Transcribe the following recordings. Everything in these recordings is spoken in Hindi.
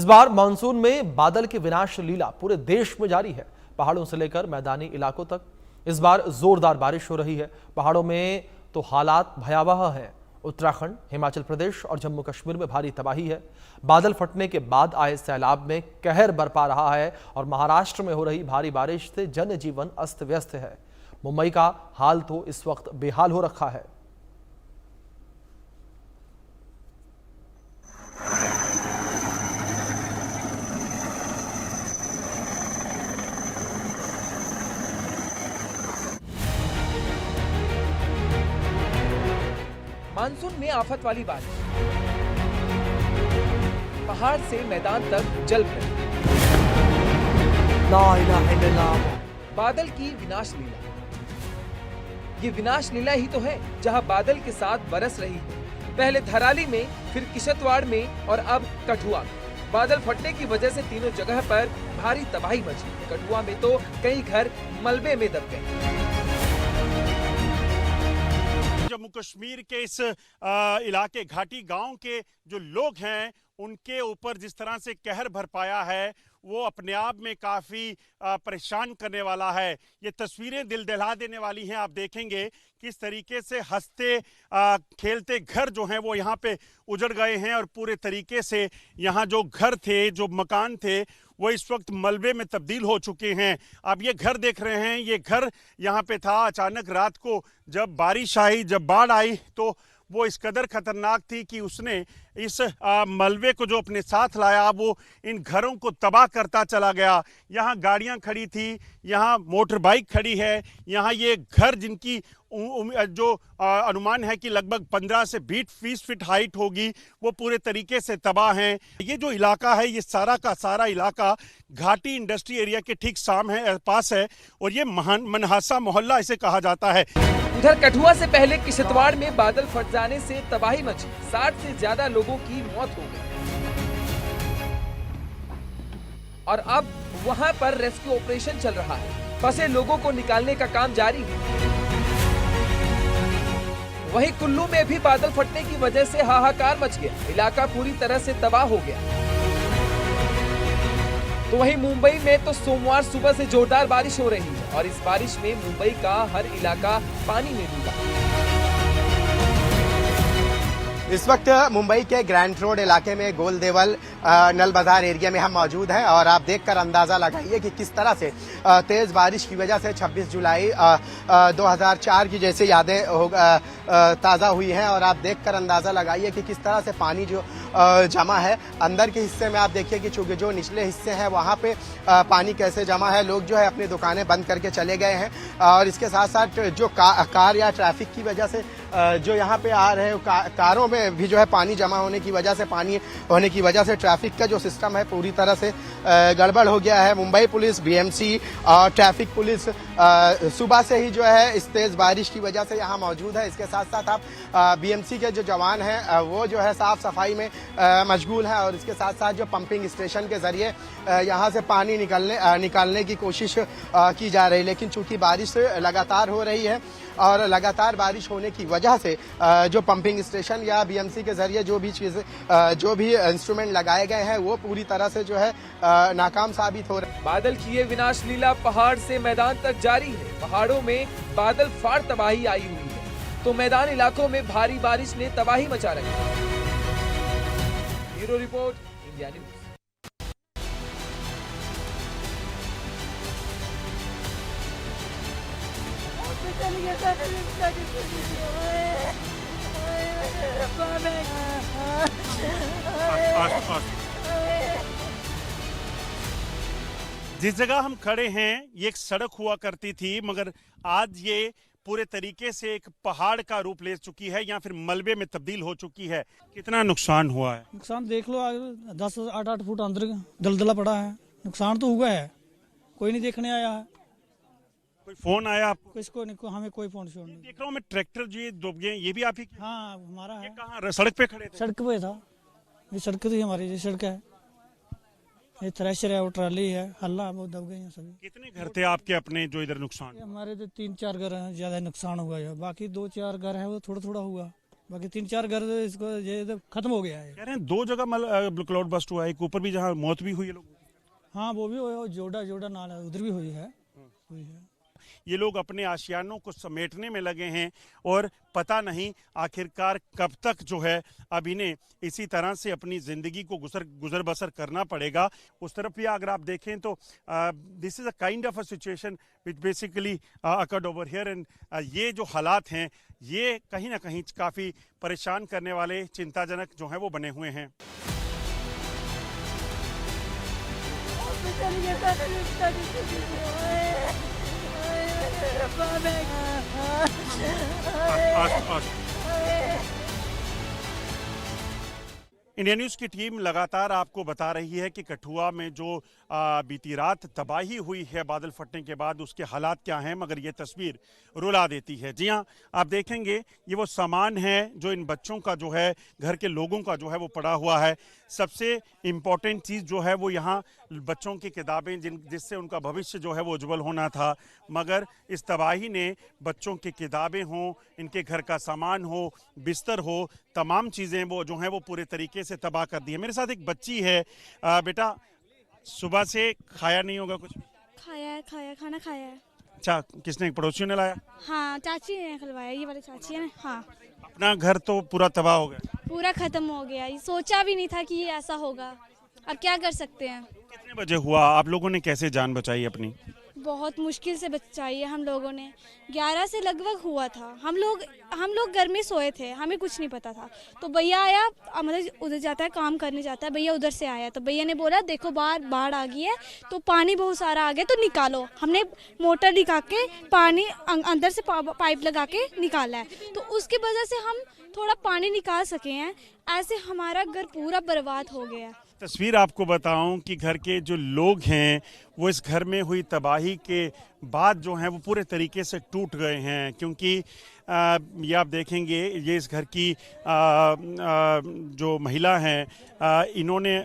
इस बार मानसून में बादल की विनाश लीला पूरे देश में जारी है। पहाड़ों से लेकर मैदानी इलाकों तक इस बार जोरदार बारिश हो रही है। पहाड़ों में तो हालात भयावह हैं। उत्तराखंड, हिमाचल प्रदेश और जम्मू कश्मीर में भारी तबाही है। बादल फटने के बाद आए सैलाब में कहर बरपा रहा है और महाराष्ट्र में हो रही भारी बारिश से जनजीवन अस्त व्यस्त है। मुंबई का हाल तो इस वक्त बेहाल हो रखा है। मानसून में आफत वाली बारिश, पहाड़ से मैदान तक जल भरे, बादल की विनाश लीला। ये विनाश लीला ही तो है जहां बादल के साथ बरस रही है। पहले धराली में, फिर किशतवाड़ में और अब कठुआ में। बादल फटने की वजह से तीनों जगह पर भारी तबाही मची। कठुआ में तो कई घर मलबे में दब गए। जम्मू कश्मीर के इस इलाके घाटी गांव के जो लोग हैं उनके ऊपर जिस तरह से कहर बरपाया है वो अपने आप में काफ़ी परेशान करने वाला है। ये तस्वीरें दिल दहला देने वाली हैं। आप देखेंगे किस तरीके से हंसते खेलते घर जो हैं वो यहाँ पे उजड़ गए हैं और पूरे तरीके से यहाँ जो घर थे, जो मकान थे, वो इस वक्त मलबे में तब्दील हो चुके हैं। अब ये घर देख रहे हैं, ये घर यहाँ पे था। अचानक रात को जब बारिश आई, जब बाढ़ आई तो वो इस कदर खतरनाक थी कि उसने इस मलबे को जो अपने साथ लाया वो इन घरों को तबाह करता चला गया। यहाँ गाड़ियाँ खड़ी थी, यहाँ मोटर बाइक खड़ी है, यहाँ ये घर जिनकी जो अनुमान है कि लगभग 15 से 20 फीट हाइट होगी, वो पूरे तरीके से तबाह हैं। ये जो इलाका है, ये सारा का सारा इलाका घाटी इंडस्ट्री एरिया के ठीक पास है और ये मनहासा मोहल्ला इसे कहा जाता है। उधर कठुआ से पहले किशतवाड़ में बादल फट जाने से तबाही मची। 60 से ज्यादा लोगों की मौत हो गई और अब वहां पर रेस्क्यू ऑपरेशन चल रहा है। फंसे लोगों को निकालने का काम जारी है। वहीं कुल्लू में भी बादल फटने की वजह से हाहाकार मच गया। इलाका पूरी तरह से तबाह हो गया। तो वहीं मुंबई में तो सोमवार सुबह से जोरदार बारिश हो रही है और इस बारिश में मुंबई का हर इलाका पानी में डूबा। इस वक्त मुंबई के ग्रैंड रोड इलाके में गोल देवल नल बाजार एरिया में हम मौजूद हैं और आप देखकर अंदाजा लगाइए कि किस तरह से तेज बारिश की वजह से 26 जुलाई 2004 की जैसे यादें ताज़ा हुई हैं और आप देखकर अंदाजा लगाइए कि किस तरह से पानी जो जमा है अंदर के हिस्से में। आप देखिए कि चूंकि जो निचले हिस्से हैं वहाँ पे पानी कैसे जमा है। लोग जो है अपनी दुकानें बंद करके चले गए हैं और इसके साथ साथ जो कार या ट्रैफिक की वजह से जो यहाँ पे आ रहे हैं कारों में भी जो है पानी जमा होने की वजह से, पानी होने की वजह से ट्रैफिक का जो सिस्टम है पूरी तरह से गड़बड़ हो गया है। मुंबई पुलिस, बीएमसी और ट्रैफिक पुलिस सुबह से ही जो है इस तेज बारिश की वजह से यहाँ मौजूद है। इसके साथ साथ आप बीएमसी के जो जवान हैं वो जो है साफ सफाई में मशगूल हैं और इसके साथ साथ जो पंपिंग स्टेशन के जरिए यहाँ से पानी निकालने की कोशिश की जा रही है। लेकिन चूंकि बारिश लगातार हो रही है और लगातार बारिश होने की वजह से जो पंपिंग स्टेशन या बीएमसी के जरिए जो भी इंस्ट्रूमेंट लगाए गए हैं वो पूरी तरह से जो है नाकाम साबित हो रहे हैं। बादल की ये विनाश लीला पहाड़ से मैदान तक जारी है। पहाड़ों में बादल फाड़ तबाही आई हुई है तो मैदान इलाकों में भारी बारिश ने तबाही मचा रखी है। Bureau report, India news. जिस जगह हम खड़े हैं ये एक सड़क हुआ करती थी, मगर आज ये पूरे तरीके से एक पहाड़ का रूप ले चुकी है या फिर मलबे में तब्दील हो चुकी है। कितना नुकसान हुआ है? नुकसान देख लो, 10-8 फुट अंदर दलदला पड़ा है। नुकसान तो हुआ है, कोई नहीं देखने आया है। कोई फोन आया आपको? किसको नहीं, हमें कोई फोन नहीं। देख रहा हूँ मैं ट्रैक्टर जो ये डूब गए, ये भी आप ही? हाँ, हमारा है। कहाँ सड़क पे खड़े थे? सड़क पे था, ये सड़क थी हमारी, ये सड़क है, ये थ्रेशर है, वो ट्राली है, हल्ला वो दब गए हैं सभी। कितने घर थे आपके अपने जो इधर नुकसान? हमारे तो 3-4 घर हैं, ज्यादा नुकसान हुआ है। बाकी 2-4 घर है वो थोड़ा थोड़ा हुआ, बाकी 3-4 घर इसको ये तो खत्म हो गया है। कह रहे हैं 2 जगह क्लाउड बस्ट हुआ है, एक ऊपर भी जहाँ मौत भी हुई है लोगों की। हाँ वो भी हुआ, जोड़ा नाला उधर भी हुई है। ये लोग अपने आशियानों को समेटने में लगे हैं और पता नहीं आखिरकार कब तक जो है अब इन्हें इसी तरह से अपनी ज़िंदगी को गुजर बसर करना पड़ेगा। उस तरफ भी अगर आप देखें तो this is a kind of a situation which basically occurred over here and ये जो हालात हैं ये कहीं ना कहीं काफ़ी परेशान करने वाले, चिंताजनक जो हैं वो बने हुए हैं। इंडिया न्यूज़ की टीम लगातार आपको बता रही है कि कठुआ में जो बीती रात तबाही हुई है बादल फटने के बाद, उसके हालात क्या हैं, मगर ये तस्वीर रुला देती है। जी हाँ, आप देखेंगे ये वो सामान है जो इन बच्चों का जो है, घर के लोगों का जो है वो पड़ा हुआ है। सबसे इम्पॉर्टेंट चीज़ जो है वो यहाँ बच्चों की किताबें जिससे उनका भविष्य जो है वो उज्जवल होना था, मगर इस तबाही ने बच्चों की किताबें हों, इनके घर का सामान हो, बिस्तर हो, तमाम चीज़ें वो जो हैं वो पूरे तरीके से तबाह कर दी है। मेरे साथ एक बच्ची है। बेटा सुबह से खाया नहीं होगा कुछ? खाना खाया है। अच्छा, किसने, पड़ोसियों ने लाया? हाँ चाची ने खिलवाया, ये वाली चाची है ना। हाँ अपना घर तो पूरा तबाह हो गया, पूरा खत्म हो गया, ये सोचा भी नहीं था कि ये ऐसा होगा। अब क्या कर सकते हैं। कितने बजे हुआ? आप लोगों ने कैसे जान बचाई अपनी? बहुत मुश्किल से बचाई है हम लोगों ने। 11 से लगभग हुआ था। हम लोग घर में सोए थे, हमें कुछ नहीं पता था। तो भैया आया, मतलब उधर जाता है, काम करने जाता है, भैया उधर से आया तो भैया ने बोला देखो बाढ़ आ गई है, तो पानी बहुत सारा आ गया तो निकालो। हमने मोटर निकाल के पानी अंदर से पाइप लगा के निकाला है, तो उसकी वजह से हम थोड़ा पानी निकाल सके हैं। ऐसे हमारा घर पूरा बर्बाद हो गया। तस्वीर आपको बताऊं कि घर के जो लोग हैं वो इस घर में हुई तबाही के बाद जो हैं वो पूरे तरीके से टूट गए हैं, क्योंकि ये आप देखेंगे ये इस घर की जो महिला हैं, इन्होंने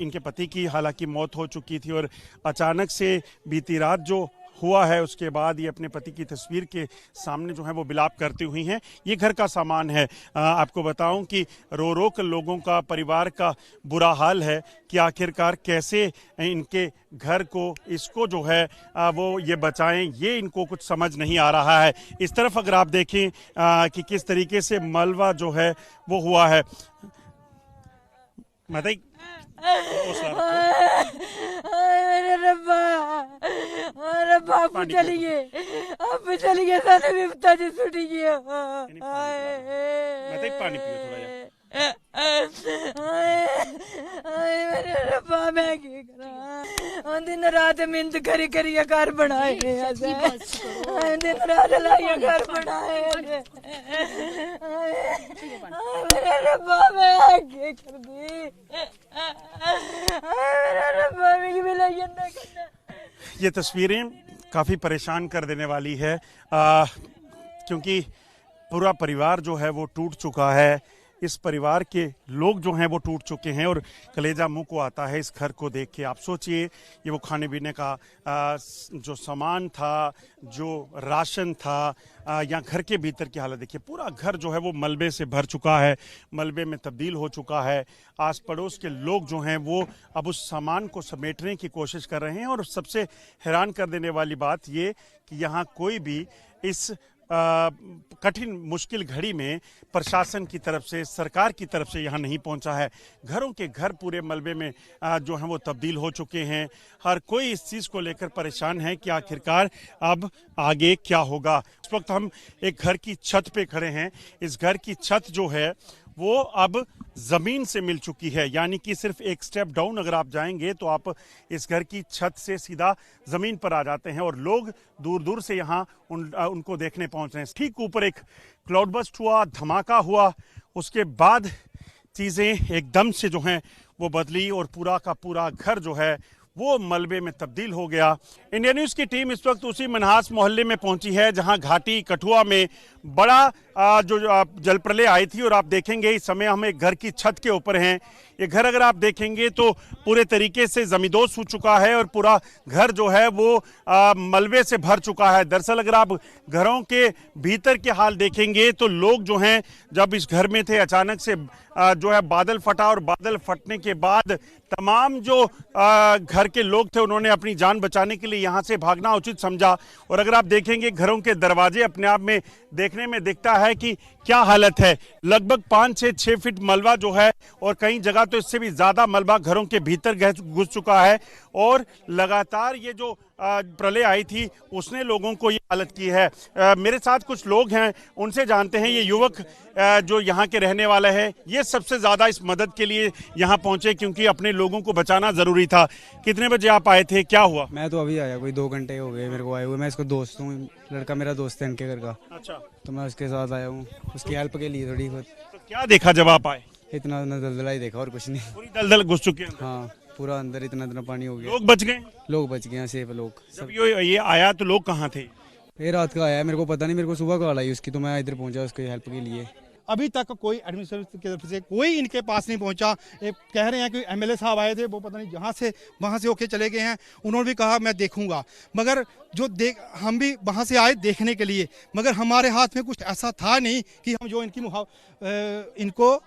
इनके पति की हालांकि मौत हो चुकी थी और अचानक से बीती रात जो हुआ है उसके बाद ये अपने पति की तस्वीर के सामने जो है वो बिलाप करती हुई हैं। ये घर का सामान है। आपको बताऊं कि रो रो कर लोगों का, परिवार का बुरा हाल है कि आखिरकार कैसे इनके घर को, इसको जो है वो ये बचाएं, ये इनको कुछ समझ नहीं आ रहा है। इस तरफ अगर आप देखें कि किस तरीके से मलबा जो है वो हुआ है। मेरे रब्बा आप चलिए सारे विपता जी छुट गया। पानी पियो थोड़ा यार। मेरे रब्बा मैं की करा, दिन रात मिन्नत करी घर बनाए, दिन रात लाइए घर बनाए। मेरे रब्बा मैं आगे कर दी, मेरे रब्बा भी मिलाइए ना करना। ये तस्वीरें काफ़ी परेशान कर देने वाली है, क्योंकि पूरा परिवार जो है वो टूट चुका है। इस परिवार के लोग जो हैं वो टूट चुके हैं और कलेजा मुंह को आता है इस घर को देख के। आप सोचिए ये वो खाने पीने का जो सामान था, जो राशन था, या घर के भीतर की हालत देखिए। पूरा घर जो है वो मलबे से भर चुका है, मलबे में तब्दील हो चुका है। आस पड़ोस के लोग जो हैं वो अब उस सामान को समेटने की कोशिश कर रहे हैं। और सबसे हैरान कर देने वाली बात ये कि यहाँ कोई भी इस कठिन मुश्किल घड़ी में प्रशासन की तरफ से, सरकार की तरफ से यहाँ नहीं पहुँचा है। घरों के घर पूरे मलबे में जो हैं वो तब्दील हो चुके हैं। हर कोई इस चीज़ को लेकर परेशान है कि आखिरकार अब आगे क्या होगा। इस वक्त हम एक घर की छत पे खड़े हैं। इस घर की छत जो है वो अब ज़मीन से मिल चुकी है, यानी कि सिर्फ एक स्टेप डाउन अगर आप जाएंगे तो आप इस घर की छत से सीधा ज़मीन पर आ जाते हैं। और लोग दूर दूर से यहाँ उनको देखने पहुँच रहे हैं। ठीक ऊपर एक क्लाउड बस्ट हुआ, धमाका हुआ, उसके बाद चीज़ें एकदम से जो हैं वो बदली और पूरा का पूरा घर जो है वो मलबे में तब्दील हो गया। इंडिया न्यूज़ की टीम इस वक्त उसी मनहास मोहल्ले में पहुंची है जहां घाटी कठुआ में बड़ा जो जल प्रलय आई थी। और आप देखेंगे इस समय हम एक घर की छत के ऊपर हैं। ये घर अगर आप देखेंगे तो पूरे तरीके से जमींदोज हो चुका है और पूरा घर जो है वो मलबे से भर चुका है। दरअसल अगर आप घरों के भीतर के हाल देखेंगे तो लोग जो हैं जब इस घर में थे अचानक से जो है बादल फटा और बादल फटने के बाद तमाम जो घर के लोग थे उन्होंने अपनी जान बचाने के लिए यहाँ से भागना उचित समझा। और अगर आप देखेंगे घरों के दरवाजे अपने आप में देखने में दिखता है कि क्या हालत है। लगभग 5 से 6 फीट मलबा जो है और कई जगह तो इससे भी ज्यादा मलबा घरों के भीतर घुस चुका है और लगातार ये जो प्रलय आई थी उसने लोगों को ये हालत की है। मेरे साथ कुछ लोग हैं, उनसे जानते हैं। ये युवक जो यहाँ के रहने वाला है ये सबसे ज्यादा इस मदद के लिए यहाँ पहुंचे क्योंकि अपने लोगों को बचाना जरूरी था। कितने बजे आप आए थे, क्या हुआ? मैं तो अभी आया, कोई 2 घंटे हो गए मेरे को आए हुए। मैं इसको दोस्त हूँ, लड़का मेरा दोस्त है इनके घर का। अच्छा, तो मैं उसके साथ आया हूँ उसकी हेल्प के लिए थोड़ी बहुत। तो क्या देखा जब आप आए? इतना दलदला ही देखा और कुछ नहीं। पूरी दलदल घुस चुके हैं। हाँ, पूरा अंदर इतना पानी हो गया। लोग बच गए? लोग बच गए, सेफ लोग जब सब। ये आया तो लोग कहाँ थे? ये रात का आया, मेरे को पता नहीं, मेरे को सुबह कॉल आई उसकी, तो मैं इधर पहुंचा उसकी हेल्प के लिए। अभी तक कोई एडमिनिस्ट्रेशन की तरफ से कोई इनके पास नहीं पहुंचा। एक कह रहे हैं कि एमएलए साहब आए थे, वो पता नहीं जहां से वहां से होके चले गए हैं। उन्होंने भी कहा मैं देखूंगा, मगर जो हम भी वहां से आए देखने के लिए, मगर हमारे हाथ में कुछ ऐसा था नहीं कि हम जो इनको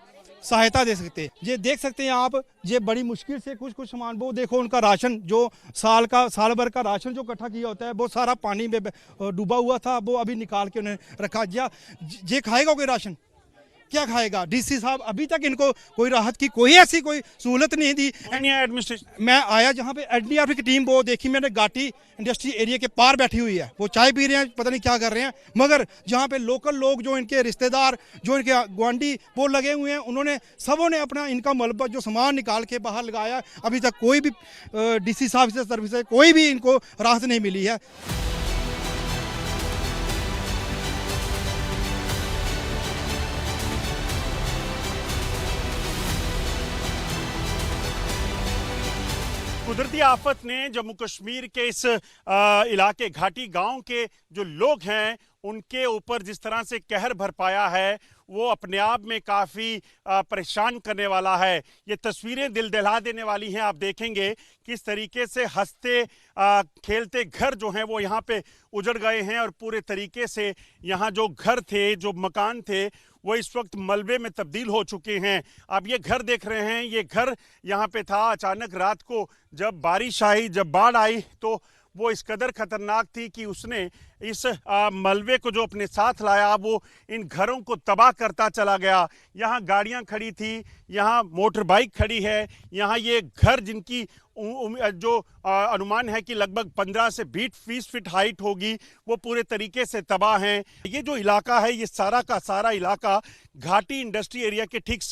सहायता दे सकते। ये देख सकते हैं आप, ये बड़ी मुश्किल से कुछ सामान, वो देखो उनका राशन जो साल भर का राशन जो इकट्ठा किया होता है वो सारा पानी में डूबा हुआ था। वो अभी निकाल के उन्हें रखा। ये खाएगा कोई राशन? क्या खाएगा? डीसी साहब अभी तक इनको कोई राहत की कोई ऐसी कोई सहूलत नहीं दी। एडमिनिस्ट्रेशन मैं आया जहाँ पे एनडीआरएफ की टीम, वो देखी मैंने, घाटी इंडस्ट्री एरिया के पार बैठी हुई है। वो चाय पी रहे हैं, पता नहीं क्या कर रहे हैं। मगर जहाँ पे लोकल लोग, जो इनके रिश्तेदार, जो इनके गुआंढी, वो लगे हुए हैं, उन्होंने सबों ने अपना इनका मलबा जो सामान निकाल के बाहर लगाया। अभी तक कोई भी डीसी साहब से सर्विस से कोई भी इनको राहत नहीं मिली है। कुदरती आफत ने जम्मू कश्मीर के इस इलाके घाटी गांव के जो लोग हैं उनके ऊपर जिस तरह से कहर बरपाया है वो अपने आप में काफ़ी परेशान करने वाला है। ये तस्वीरें दिल दहला देने वाली हैं। आप देखेंगे किस तरीके से हंसते खेलते घर जो हैं वो यहाँ पे उजड़ गए हैं और पूरे तरीके से यहाँ जो घर थे, जो मकान थे, वो इस वक्त मलबे में तब्दील हो चुके हैं। आप ये घर देख रहे हैं, ये घर यहाँ पे था। अचानक रात को जब बारिश आई, जब बाढ़ आई तो वो इस कदर खतरनाक थी कि उसने इस मलबे को जो अपने साथ लाया वो इन घरों को तबाह करता चला गया। यहाँ गाड़ियाँ खड़ी थी, यहाँ मोटर बाइक खड़ी है, यहाँ ये घर जिनकी जो अनुमान है कि लगभग 15 से 20 फीट हाइट होगी, वो पूरे तरीके से तबाह हैं। ये जो इलाका है, ये सारा का सारा इलाका घाटी इंडस्ट्री एरिया के ठीक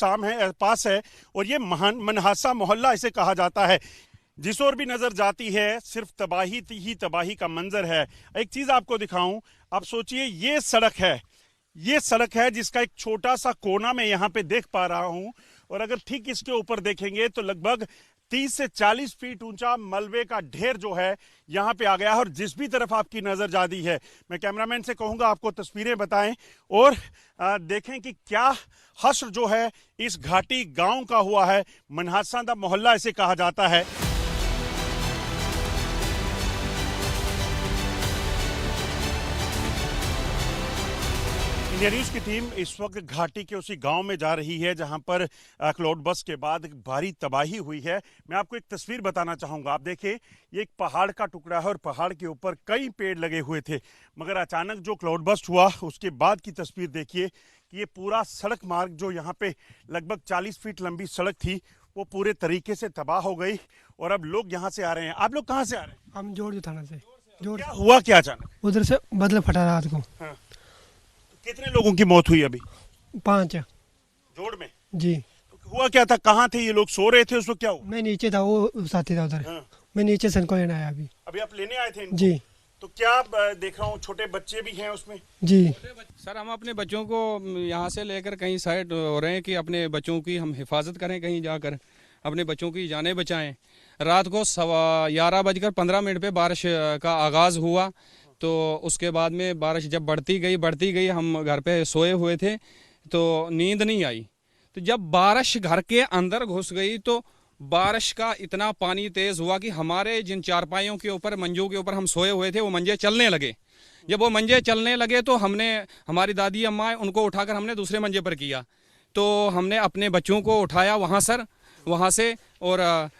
पास है और ये मनहासा मोहल्ला इसे कहा जाता है। जिस ओर भी नजर जाती है सिर्फ तबाही ही तबाही का मंजर है। एक चीज आपको दिखाऊं, आप सोचिए ये सड़क है जिसका एक छोटा सा कोना मैं यहाँ पे देख पा रहा हूँ और अगर ठीक इसके ऊपर देखेंगे तो लगभग 30 से 40 फीट ऊंचा मलबे का ढेर जो है यहाँ पे आ गया है और जिस भी तरफ आपकी नजर जाती है, मैं कैमरामैन से कहूंगा आपको तस्वीरें बताएं और देखें कि क्या हश्र जो है इस घाटी गांव का हुआ है। मनहासा दा मोहल्ला इसे कहा जाता है। इंडिया न्यूज की टीम इस वक्त घाटी के उसी गांव में जा रही है जहां पर क्लाउड बस्ट के बाद एक भारी तबाही हुई है। मैं आपको एक तस्वीर बताना चाहूंगा। आप देखिए, ये एक पहाड़ का टुकड़ा है और पहाड़ के ऊपर कई पेड़ लगे हुए थे, मगर अचानक जो क्लाउड बस्ट हुआ उसके बाद की तस्वीर देखिए कि ये पूरा सड़क मार्ग जो यहाँ पे लगभग 40 फीट लंबी सड़क थी वो पूरे तरीके से तबाह हो गई और अब लोग यहाँ से आ रहे हैं। आप लोग कहाँ से आ रहे हैं? हम जोड़ थाना से। क्या हुआ क्या अचानक? उधर से बदल फटा रात को। हाँ। कितने लोगों की मौत हुई अभी? 5 जोड़ में जी। तो हुआ क्या था, कहाँ थे ये लोग, सो रहे थे उस वक्त? क्या हुआ? मैं नीचे था, वो साथी था उधर। हाँ। मैं नीचे से इनको लेने आया अभी आप लेने आए थे इनको? जी। तो क्या देख रहा हूँ छोटे बच्चे भी हैं उसमें? जी सर, हम अपने बच्चों को यहाँ से लेकर कहीं साइड हो रहे हैं कि अपने बच्चों की हम हिफाजत करें, कहीं जाकर अपने बच्चों की जानें बचाएं। रात को 11:15 पे बारिश का आगाज़ हुआ, तो उसके बाद में बारिश जब बढ़ती गई हम घर पे सोए हुए थे तो नींद नहीं आई। तो जब बारिश घर के अंदर घुस गई तो बारिश का इतना पानी तेज हुआ कि हमारे जिन चारपाइयों के ऊपर, मंजों के ऊपर हम सोए हुए थे, वो मंजे चलने लगे। जब वो मंजे चलने लगे तो हमने, हमारी दादी अम्मा है, उनको उठाकर हमने दूसरे मंजे पर किया। तो हमने अपने बच्चों को उठाया वहाँ से और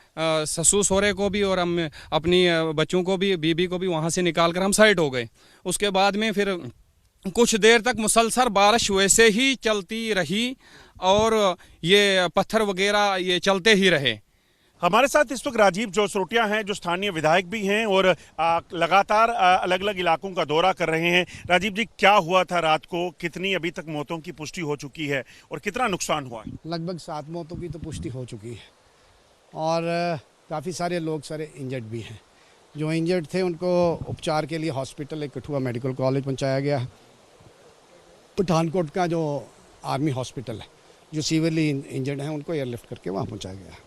ससुर सहुरे को भी और हम अपनी बच्चों को भी, बीबी को भी वहाँ से निकाल कर हम साइड हो गए। उसके बाद में फिर कुछ देर तक मुसलसल बारिश वैसे ही चलती रही और ये पत्थर वगैरह ये चलते ही रहे। हमारे साथ इस वक्त राजीव जोसरोटिया हैं, जो स्थानीय विधायक भी हैं और लगातार अलग अलग इलाकों का दौरा कर रहे हैं। राजीव जी, क्या हुआ था रात को? कितनी अभी तक मौतों की पुष्टि हो चुकी है और कितना नुकसान हुआ है? लगभग 7 मौतों की तो पुष्टि हो चुकी है और काफ़ी सारे लोग सारे इंजर्ड भी हैं। जो इंजर्ड थे उनको उपचार के लिए हॉस्पिटल एक कठुआ मेडिकल कॉलेज पहुँचाया गया है। पठानकोट का जो आर्मी हॉस्पिटल है, जो सीवियरली इंजर्ड हैं उनको एयरलिफ्ट करके वहाँ पहुँचाया गया है।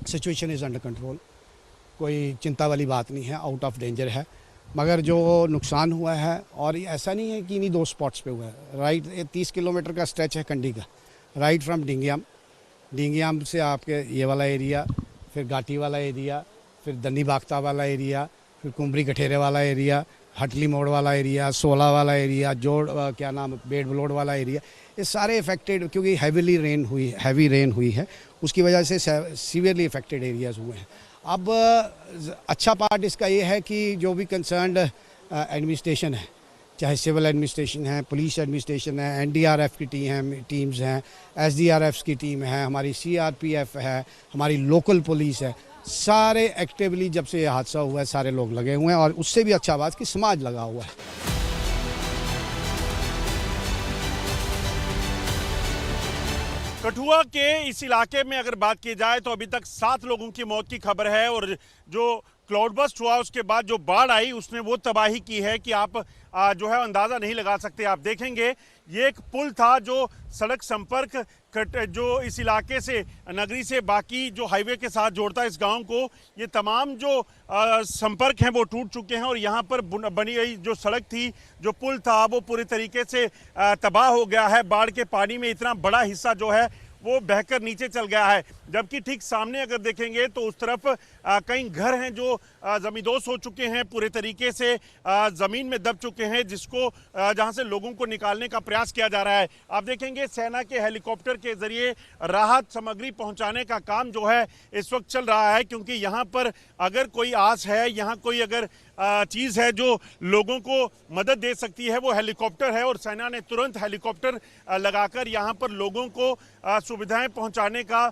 सिचुएशन इज़ अंडर कंट्रोल, कोई चिंता वाली बात नहीं है, आउट ऑफ डेंजर है। मगर जो नुकसान हुआ है, और ऐसा नहीं है कि इन्हीं 2 स्पॉट्स पे हुआ है, राइट 30 किलोमीटर का स्ट्रेच है कंडी का, राइट फ्रॉम डिंगियाम से आपके ये वाला एरिया, फिर घाटी वाला एरिया, फिर दन्नी बागता वाला एरिया, फिर कुम्बरी गठेरे वाला एरिया, हटली मोड़ वाला एरिया, 16 वाला एरिया, जोड़ क्या नाम बेड बलोड वाला एरिया, ये सारे इफेक्टेड, क्योंकि हैवी रेन हुई है, उसकी वजह से सीवियरली इफेक्टेड एरियाज़ हुए हैं। अब अच्छा पार्ट इसका ये है कि जो भी कंसर्न्ड एडमिनिस्ट्रेशन है, चाहे सिविल एडमिनिस्ट्रेशन है, पुलिस एडमिनिस्ट्रेशन है, एनडीआरएफ की टीम्स हैं, एसडीआरएफ की टीम है, हमारी सीआरपीएफ है, हमारी लोकल पुलिस है, सारे एक्टिवली जब से ये हादसा हुआ है सारे लोग लगे हुए हैं। और उससे भी अच्छा बात कि समाज लगा हुआ है। कठुआ के इस इलाके में अगर बात की जाए तो अभी तक 7 लोगों की मौत की खबर है और जो क्लाउड बस्ट हुआ उसके बाद जो बाढ़ आई उसने वो तबाही की है कि आप जो है अंदाज़ा नहीं लगा सकते। आप देखेंगे ये एक पुल था जो सड़क संपर्क जो इस इलाके से, नगरी से बाकी जो हाईवे के साथ जोड़ता है इस गांव को, ये तमाम जो संपर्क हैं वो टूट चुके हैं और यहाँ पर बनी गई जो सड़क थी, जो पुल था, वो पूरी तरीके से तबाह हो गया है। बाढ़ के पानी में इतना बड़ा हिस्सा जो है वो बहकर नीचे चल गया है। जबकि ठीक सामने अगर देखेंगे तो उस तरफ कई घर हैं जो जमींदोज हो चुके हैं, पूरे तरीके से ज़मीन में दब चुके हैं, जिसको जहां से लोगों को निकालने का प्रयास किया जा रहा है। आप देखेंगे सेना के हेलीकॉप्टर के जरिए राहत सामग्री पहुंचाने का काम जो है इस वक्त चल रहा है, क्योंकि यहाँ पर अगर कोई आस है, यहाँ कोई अगर चीज़ है जो लोगों को मदद दे सकती है वो हेलीकॉप्टर है। और सेना ने तुरंत हेलीकॉप्टर लगाकर यहाँ पर लोगों को सुविधाएं पहुंचाने का,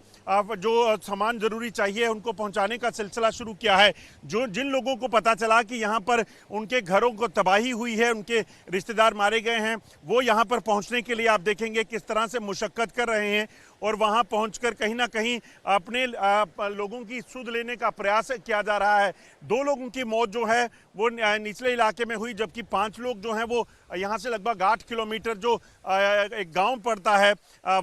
जो सामान जरूरी चाहिए उनको पहुंचाने का सिलसिला शुरू किया है। जिन लोगों को पता चला कि यहाँ पर उनके घरों को तबाही हुई है, उनके रिश्तेदार मारे गए हैं, वो यहाँ पर पहुँचने के लिए आप देखेंगे किस तरह से मुशक्कत कर रहे हैं और वहाँ पहुंचकर कहीं ना कहीं अपने लोगों की सुध लेने का प्रयास किया जा रहा है। 2 लोगों की मौत जो है वो निचले इलाके में हुई, जबकि 5 लोग जो हैं वो यहाँ से लगभग 8 किलोमीटर जो एक गांव पड़ता है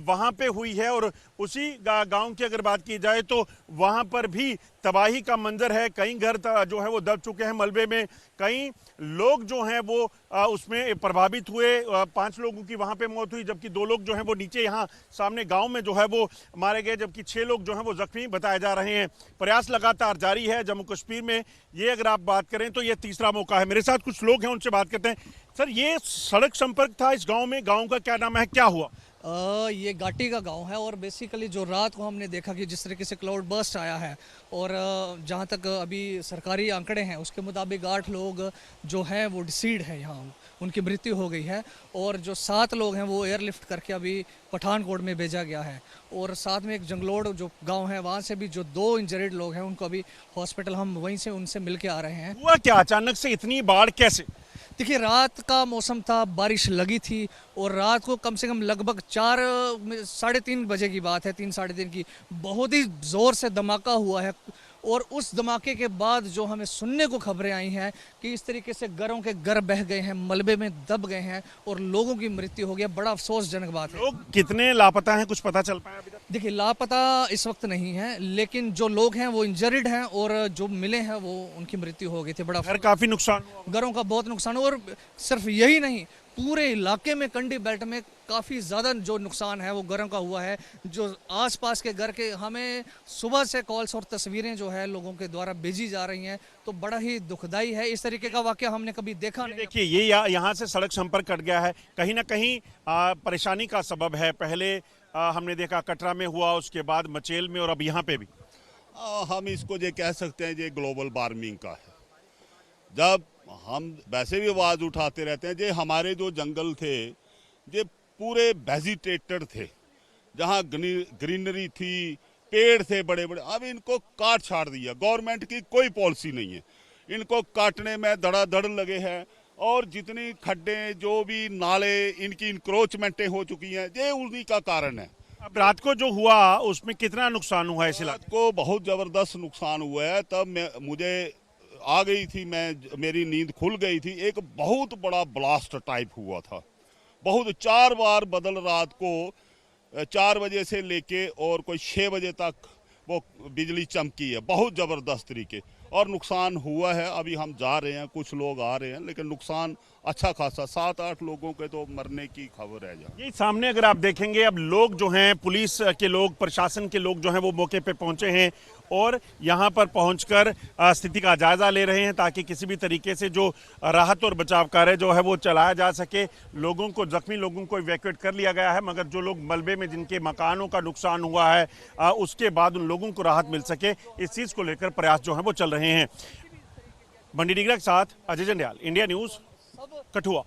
वहाँ पे हुई है। और उसी गांव की अगर बात की जाए तो वहाँ पर भी तबाही का मंजर है। कई घर जो है वो दब चुके हैं मलबे में, कई लोग जो हैं वो उसमें प्रभावित हुए। 5 लोगों की वहाँ पे मौत हुई, जबकि 2 लोग जो हैं वो नीचे यहाँ सामने गांव में जो है वो मारे गए, जबकि 6 लोग जो हैं वो जख्मी बताए जा रहे हैं। प्रयास लगातार जारी है जम्मू कश्मीर में। ये अगर आप बात करें तो ये तीसरा मौका है। मेरे साथ कुछ लोग हैं, उनसे बात करते हैं। सर, ये सड़क संपर्क था इस गाँव में, गाँव का क्या नाम है, क्या हुआ? ये घाटी का गांव है और बेसिकली जो रात को हमने देखा कि जिस तरीके से क्लाउड बर्स्ट आया है और जहां तक अभी सरकारी आंकड़े हैं उसके मुताबिक 8 लोग जो हैं वो डिसीड है, यहाँ उनकी मृत्यु हो गई है और जो 7 लोग हैं वो एयरलिफ्ट करके अभी पठानकोट में भेजा गया है। और साथ में एक जंगलोड़ जो गांव है वहाँ से भी जो 2 इंजर्ड लोग हैं उनको अभी हॉस्पिटल हम वहीं से उनसे मिल के आ रहे हैं। हुआ क्या, अचानक से इतनी बाढ़ कैसे? देखिए, रात का मौसम था, बारिश लगी थी और रात को कम से कम लगभग 3:30 बजे की बात है, 3 साढ़े 3 की, बहुत ही ज़ोर से धमाका हुआ है। और उस धमाके के बाद जो हमें सुनने को खबरें आई हैं कि इस तरीके से घरों के घर बह गए हैं, मलबे में दब गए हैं और लोगों की मृत्यु हो गई। बड़ा अफसोसजनक बात है। लोग कितने लापता हैं, कुछ पता चल पाया अभी तक? देखिए, लापता इस वक्त नहीं है, लेकिन जो लोग हैं वो इंजर्ड हैं और जो मिले हैं वो उनकी मृत्यु हो गई थी। बड़ा घर काफी नुकसान हुआ, घरों का बहुत नुकसान हुआ। और सिर्फ यही नहीं, पूरे इलाके में, कंडी बेल्ट में काफ़ी ज़्यादा जो नुकसान है वो घरों का हुआ है। जो आसपास के घर के हमें सुबह से कॉल्स और तस्वीरें जो है लोगों के द्वारा भेजी जा रही हैं, तो बड़ा ही दुखदाई है। इस तरीके का वाक़या हमने कभी देखा नहीं। देखिए ये यहाँ से सड़क संपर्क कट गया है, कहीं ना कहीं परेशानी का सबब है। पहले हमने देखा कटरा में हुआ, उसके बाद मचेल में और अब यहाँ पे भी। हम इसको ये कह सकते हैं ये ग्लोबल वार्मिंग का है। जब हम वैसे भी आवाज़ उठाते रहते हैं, ये हमारे जो जंगल थे ये पूरे वेजिटेटेड थे, जहाँ ग्रीनरी थी, पेड़ थे बड़े बड़े, अब इनको काट छाड़ दिया। गवर्नमेंट की कोई पॉलिसी नहीं है, इनको काटने में धड़ाधड़ लगे हैं। और जितनी खड्डे जो भी नाले इनकी इंक्रोचमेंटें हो चुकी हैं, ये उन्हीं का कारण है। अब रात को जो हुआ उसमें कितना नुकसान हुआ है इस इलाके रात को बहुत ज़बरदस्त नुकसान हुआ है। तब मुझे आ गई थी, मेरी नींद खुल गई थी। एक बहुत बड़ा ब्लास्ट टाइप हुआ था, बहुत 4 बार बदल रात को 4 बजे से लेके और कोई 6 बजे तक वो बिजली चमकी है बहुत ज़बरदस्त तरीके, और नुकसान हुआ है। अभी हम जा रहे हैं, कुछ लोग आ रहे हैं, लेकिन नुकसान अच्छा खासा, 7-8 लोगों के तो मरने की खबर है। ये सामने अगर आप देखेंगे, अब लोग जो हैं, पुलिस के लोग, प्रशासन के लोग जो हैं वो मौके पे पहुंचे हैं और यहाँ पर पहुंचकर स्थिति का जायजा ले रहे हैं, ताकि किसी भी तरीके से जो राहत और बचाव कार्य जो है वो चलाया जा सके। लोगों को, जख्मी लोगों को इवैक्यूएट कर लिया गया है, मगर जो लोग मलबे में, जिनके मकानों का नुकसान हुआ है, उसके बाद उन लोगों को राहत मिल सके, इस चीज़ को लेकर प्रयास जो है वो चल रहे हैं। बंडी डिग्रा के साथ अजय जंडियाल, इंडिया न्यूज़, कठुआ।